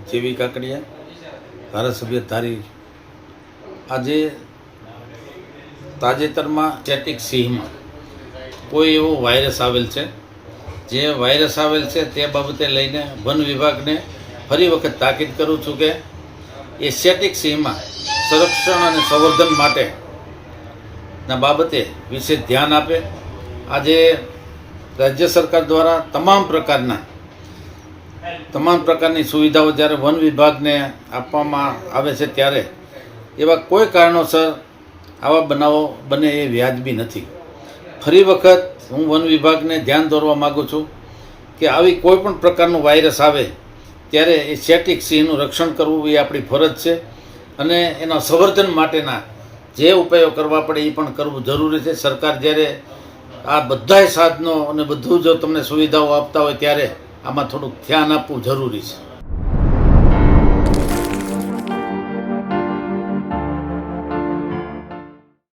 જેવી કાકડિયા, ધારાસભ્ય ધારી. આજે તાજેતરમાં સ્ટેટિક સિંહમાં કોઈ એવો વાયરસ આવેલ છે, જે વાયરસ આવેલ છે તે બાબતે લઈને વન વિભાગને ફરી વખત તાકીદ કરું છું કે એ સ્ટેટિક સિંહમાં સંરક્ષણ અને સંવર્ધન માટેના બાબતે વિશેષ ધ્યાન આપે. આજે રાજ્ય સરકાર દ્વારા તમામ પ્રકારની સુવિધાઓ જ્યારે વન વિભાગને આપવામાં આવે છે, ત્યારે એવા કોઈ કારણોસર આવા બનાવો બને એ વ્યાજબી નથી. ફરી વખત હું વન વિભાગને ધ્યાન દોરવા માગું છું કે આવી કોઈ પણ પ્રકારનું વાયરસ આવે ત્યારે એ સ્ટેટિક સિંહનું રક્ષણ કરવું એ આપણી ફરજ છે, અને એના સંવર્ધન માટેના જે ઉપાયો કરવા પડે એ પણ કરવું જરૂરી છે. સરકાર જ્યારે આ બધાય સાધનો અને બધું જો તમને સુવિધાઓ આપતા હોય ત્યારે આમાં થોડુંક ધ્યાન આપવું જરૂરી છે.